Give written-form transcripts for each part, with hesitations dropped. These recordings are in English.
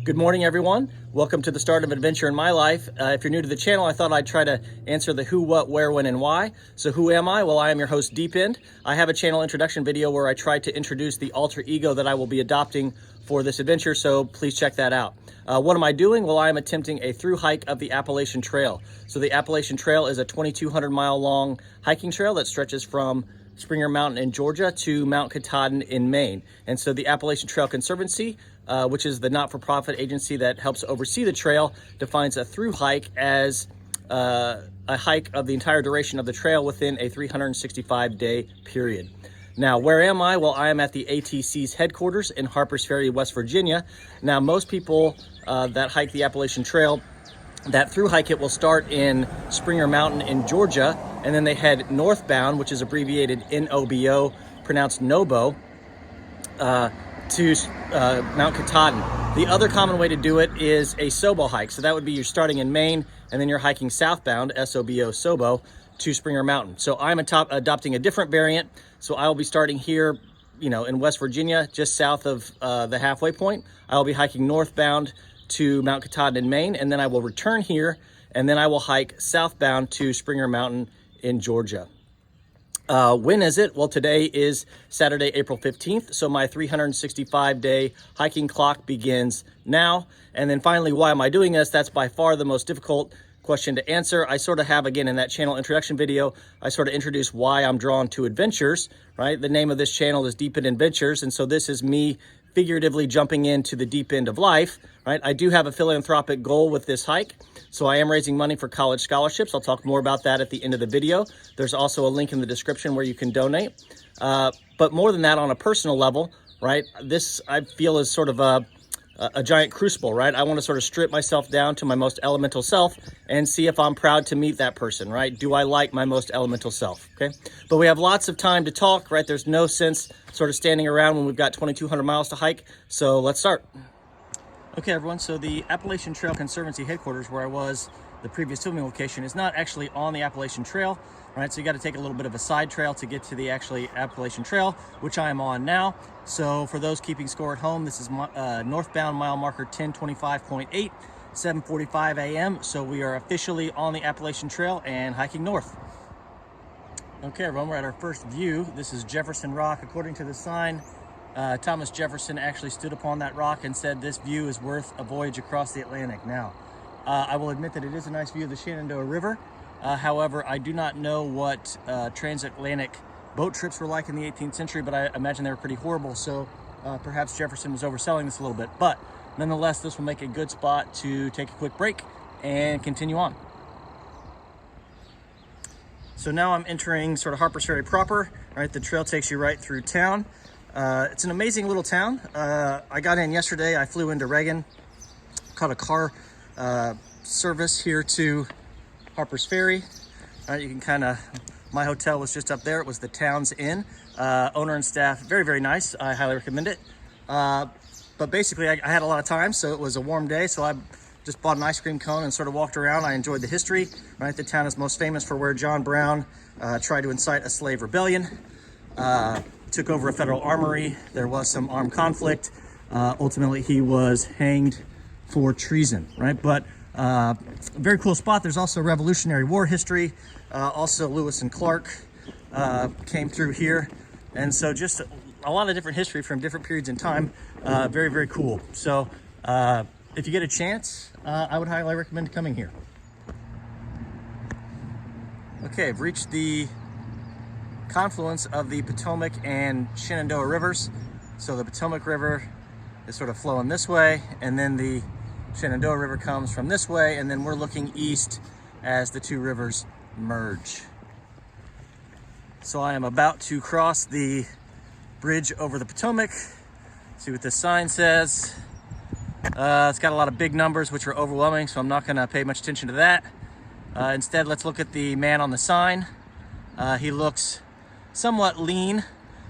Good morning, everyone. Welcome to the start of an adventure in my life. If you're new to the channel, I thought I'd try to answer the who, what, where, when, and why. So who am I? Well, I am your host, Deep End. I have a channel introduction video where I try to introduce the alter ego that I will be adopting for this adventure, so please check that out. What am I doing? Well, I am attempting a through hike of the Appalachian Trail. So the Appalachian Trail is a 2,200 mile long hiking trail that stretches from Springer Mountain in Georgia to Mount Katahdin in Maine. And so the Appalachian Trail Conservancy, which is the not-for-profit agency that helps oversee the trail, defines a through hike as a hike of the entire duration of the trail within a 365-day period. Now, where am I? Well, I am at the ATC's headquarters in Harpers, Ferry, West Virginia. Now, most people that hike the Appalachian Trail, that through hike, it will start in Springer Mountain in Georgia, and then they head northbound, which is abbreviated NOBO, pronounced NOBO, to Mount Katahdin. The other common way to do it is a SOBO hike. So that would be you're starting in Maine, and then you're hiking southbound, SOBO, SOBO, to Springer Mountain. So I'm adopting a different variant. So I will be starting here, in West Virginia, just south of the halfway point. I will be hiking northbound to Mount Katahdin in Maine, and then I will return here, and then I will hike southbound to Springer Mountain in Georgia. When is it? Well, today is Saturday, April 15th. So my 365-day hiking clock begins now. And then finally, why am I doing this? That's by far the most difficult question to answer. I sort of have, again, in that channel introduction video, I sort of introduce why I'm drawn to adventures, right? The name of this channel is Deep End Adventures. And so this is me figuratively jumping into the deep end of life, right? I do have a philanthropic goal with this hike. So I am raising money for college scholarships. I'll talk more about that at the end of the video. There's also a link in the description where you can donate. But more than that, on a personal level, right? This I feel is sort of a giant crucible, right? I want to sort of strip myself down to my most elemental self and see if I'm proud to meet that person, right? Do I like my most elemental self, okay? But we have lots of time to talk, right? There's no sense sort of standing around when we've got 2,200 miles to hike. So let's start. Okay, everyone, so the Appalachian Trail Conservancy headquarters, where I was the previous filming location, is not actually on the Appalachian Trail, right? So you got to take a little bit of a side trail to get to the actually Appalachian Trail, which I am on now. So for those keeping score at home, this is northbound mile marker 1025.8, 7:45 a.m. So we are officially on the Appalachian Trail and hiking north. Okay, everyone, we're at our first view. This is Jefferson Rock. According to the sign, Thomas Jefferson actually stood upon that rock and said, "This view is worth a voyage across the Atlantic." Now, I will admit that it is a nice view of the Shenandoah River. However, I do not know what transatlantic boat trips were like in the 18th century, but I imagine they were pretty horrible. So perhaps Jefferson was overselling this a little bit. But nonetheless, this will make a good spot to take a quick break and continue on. So now I'm entering sort of Harpers Ferry proper, right? The trail takes you right through town. It's an amazing little town. I got in yesterday. I flew into Reagan, caught a car service here to Harpers Ferry. You can kind of, my hotel was just up there. It was the Town's Inn. Owner and staff, very, very nice. I highly recommend it. But basically, I had a lot of time, so it was a warm day. So I just bought an ice cream cone and sort of walked around. I enjoyed the history, right? The town is most famous for where John Brown tried to incite a slave rebellion. Took over a federal armory. There was some armed conflict. Ultimately, he was hanged for treason, right? But very cool spot. There's also Revolutionary War history. Also, Lewis and Clark came through here. And so just a lot of different history from different periods in time. Very, very cool. So if you get a chance, I would highly recommend coming here. Okay, I've reached the confluence of the Potomac and Shenandoah rivers. So the Potomac River is sort of flowing this way, and then the Shenandoah River comes from this way, and then we're looking east as the two rivers merge. So I am about to cross the bridge over the Potomac. See what this sign says. It's got a lot of big numbers, which are overwhelming, so I'm not going to pay much attention to that. Instead, let's look at the man on the sign. He looks somewhat lean,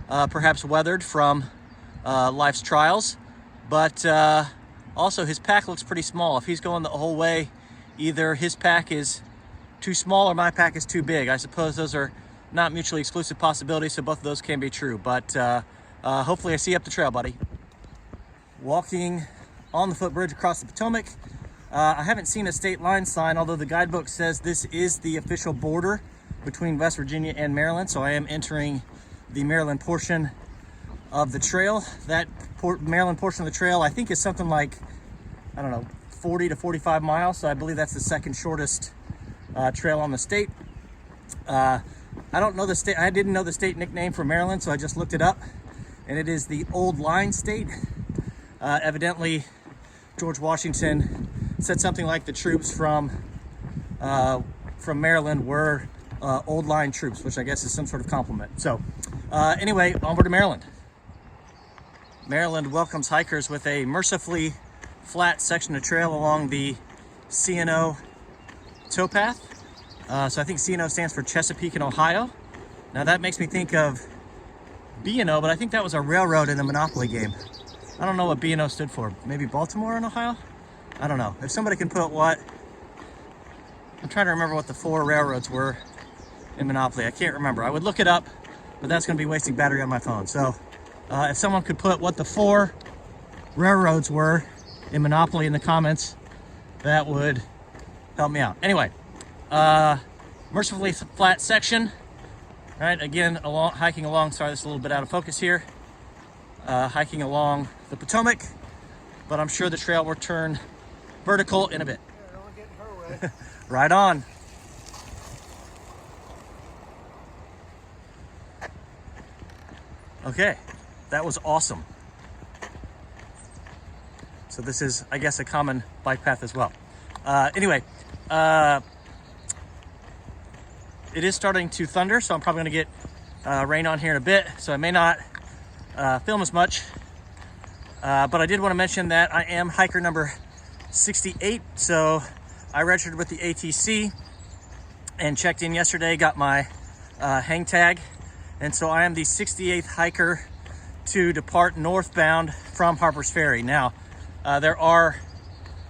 perhaps weathered from life's trials, but also his pack looks pretty small. If he's going the whole way, either his pack is too small or my pack is too big. I suppose those are not mutually exclusive possibilities, so both of those can be true, but hopefully I see you up the trail, buddy. Walking on the footbridge across the Potomac. I haven't seen a state line sign, although the guidebook says this is the official border between West Virginia and Maryland. So I am entering the Maryland portion of the trail. That Maryland portion of the trail, I think, is something like, I don't know, 40 to 45 miles. So I believe that's the second shortest trail on the state. I don't know the state. I didn't know the state nickname for Maryland, so I just looked it up, and it is the Old Line State. Evidently, George Washington said something like the troops from Maryland were old line troops, which I guess is some sort of compliment. So anyway, onward to Maryland. Maryland welcomes hikers with a mercifully flat section of trail along the C&O towpath. So I think C&O stands for Chesapeake and Ohio. Now that makes me think of B&O, but I think that was a railroad in the Monopoly game. I don't know what B&O stood for. Maybe Baltimore and Ohio? I don't know. If somebody can put what... I'm trying to remember what the 4 railroads were in Monopoly. I can't remember. I would look it up, but that's going to be wasting battery on my phone. So if someone could put what the 4 railroads were in Monopoly in the comments, that would help me out. Anyway, mercifully flat section. All right, again, hiking along, sorry, this is a little bit out of focus here. Hiking along the Potomac, but I'm sure the trail will turn vertical in a bit. Yeah, don't get in her way. Right on. Okay, that was awesome. So this is, I guess, a common bike path as well. Anyway, it is starting to thunder, so I'm probably going to get rain on here in a bit, so I may not film as much. But I did want to mention that I am hiker number 68, so I registered with the ATC and checked in yesterday, got my hang tag, and so I am the 68th hiker to depart northbound from Harpers Ferry. Now, there are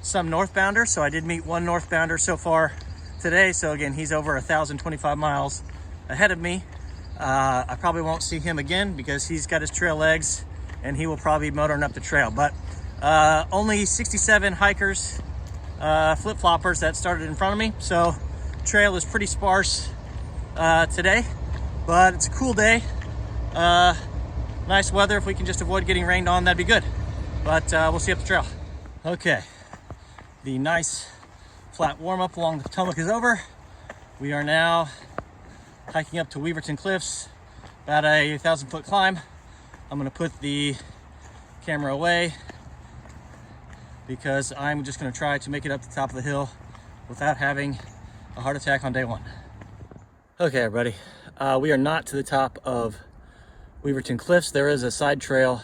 some northbounders, so I did meet one northbounder so far today, so again, he's over 1,025 miles ahead of me. I probably won't see him again because he's got his trail legs and he will probably be motoring up the trail, but only 67 hikers, flip-floppers that started in front of me, so trail is pretty sparse today, but it's a cool day. Nice weather. If we can just avoid getting rained on, that'd be good, but we'll see up the trail. Okay, the nice flat warm-up along the Potomac is over. We are now hiking up to Weaverton Cliffs, about a 1,000-foot climb. I'm going to put the camera away because I'm just going to try to make it up the top of the hill without having a heart attack on day one. Okay, everybody, we are not to the top of Weaverton Cliffs. There is a side trail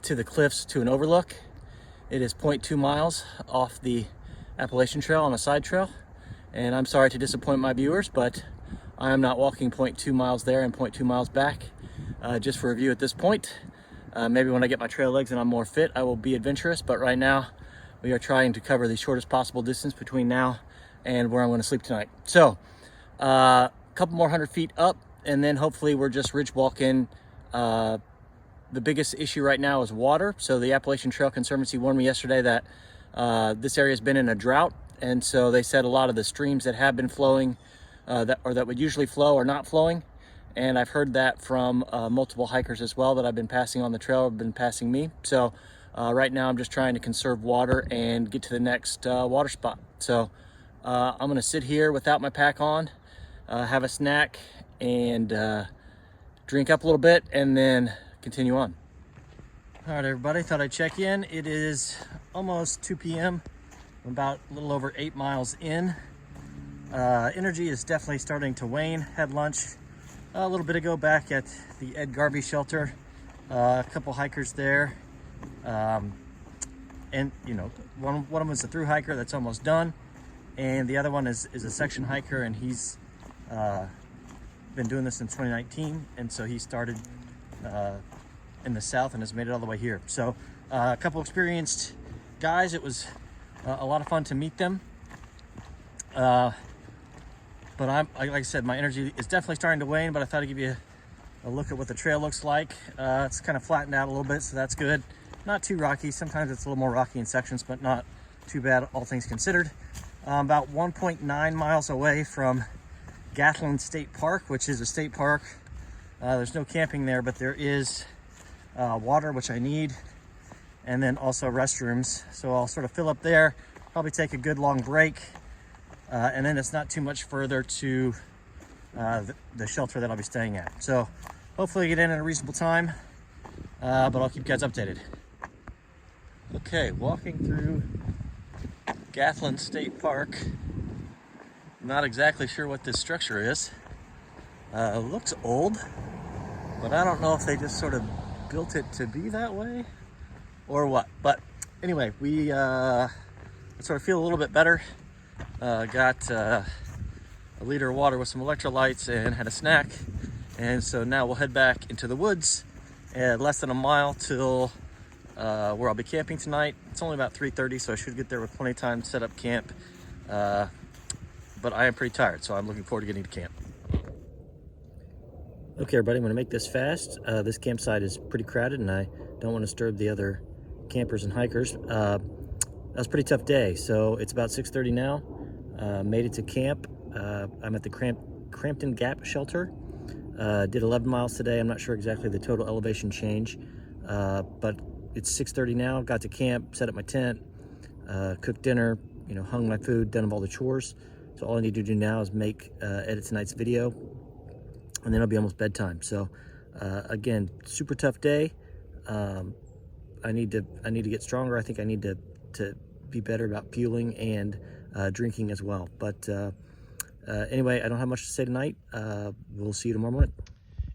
to the cliffs to an overlook. It is 0.2 miles off the Appalachian Trail on a side trail, and I'm sorry to disappoint my viewers, but I am not walking 0.2 miles there and 0.2 miles back just for review at this point. Maybe when I get my trail legs and I'm more fit, I will be adventurous, but right now we are trying to cover the shortest possible distance between now and where I'm going to sleep tonight. So a couple more 100 feet up, and then hopefully we're just ridge walking. The biggest issue right now is water. So the Appalachian Trail Conservancy warned me yesterday that this area has been in a drought, and so they said a lot of the streams that have been flowing that would usually flow are not flowing. And I've heard that from multiple hikers as well that I've been passing on the trail, have been passing me. So right now I'm just trying to conserve water and get to the next water spot. So I'm gonna sit here without my pack on, have a snack, and drink up a little bit, and then continue on. All right, everybody, thought I'd check in. It is almost 2 p.m. I'm about a little over 8 miles in. Energy is definitely starting to wane. Had lunch a little bit ago back at the Ed Garvey shelter. A couple hikers there. And you know, one of them is a through hiker that's almost done. And the other one is a section hiker, and he's been doing this since 2019. And so he started in the south and has made it all the way here. So a couple experienced guys. It was a lot of fun to meet them. But like I said, my energy is definitely starting to wane, but I thought I'd give you a look at what the trail looks like. It's kind of flattened out a little bit, so that's good. Not too rocky. Sometimes it's a little more rocky in sections, but not too bad, all things considered. About 1.9 miles away from Gatlin State Park, which is a state park. There's no camping there, but there is water, which I need, and then also restrooms. So I'll sort of fill up there, probably take a good long break, and then it's not too much further to the shelter that I'll be staying at. So hopefully get in at a reasonable time, but I'll keep you guys updated. Okay, walking through Gatlin State Park. Not exactly sure what this structure is. Looks old, but I don't know if they just sort of built it to be that way or what. But anyway, we sort of feel a little bit better. Got a liter of water with some electrolytes and had a snack. And so now we'll head back into the woods, less than a mile till where I'll be camping tonight. It's only about 3:30, so I should get there with plenty of time to set up camp. But I am pretty tired, so I'm looking forward to getting to camp. Okay, everybody, I'm going to make this fast. This campsite is pretty crowded, and I don't want to disturb the other campers and hikers. That was a pretty tough day, so it's about 6:30 now. Made it to camp. I'm at the Crampton Gap shelter. Did 11 miles today. I'm not sure exactly the total elevation change, but it's 6:30 now. Got to camp, set up my tent, cooked dinner, hung my food, done all the chores. So all I need to do now is edit tonight's video, and then it'll be almost bedtime. So again, super tough day. I need to get stronger. I think I need to be better about fueling and drinking as well. But anyway, I don't have much to say tonight. We'll see you tomorrow morning.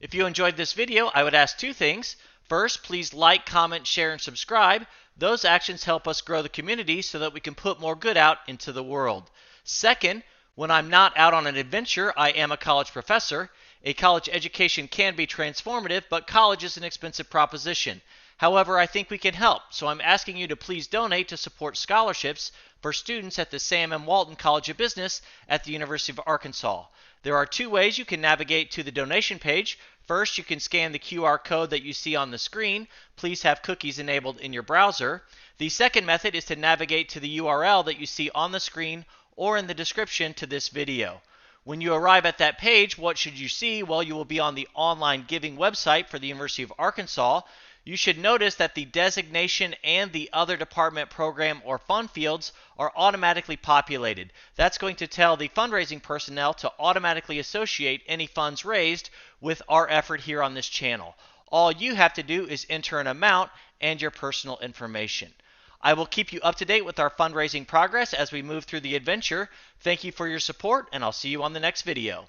If you enjoyed this video, I would ask two things. First, please like, comment, share, and subscribe. Those actions help us grow the community so that we can put more good out into the world. Second, when I'm not out on an adventure, I am a college professor. A college education can be transformative, but college is an expensive proposition. However, I think we can help, so I'm asking you to please donate to support scholarships for students at the Sam M. Walton College of Business at the University of Arkansas. There are two ways you can navigate to the donation page. First, you can scan the QR code that you see on the screen. Please have cookies enabled in your browser. The second method is to navigate to the URL that you see on the screen or in the description to this video. When you arrive at that page, what should you see? Well, you will be on the online giving website for the University of Arkansas. You should notice that the designation and the other department, program, or fund fields are automatically populated. That's going to tell the fundraising personnel to automatically associate any funds raised with our effort here on this channel. All you have to do is enter an amount and your personal information. I will keep you up to date with our fundraising progress as we move through the adventure. Thank you for your support, and I'll see you on the next video.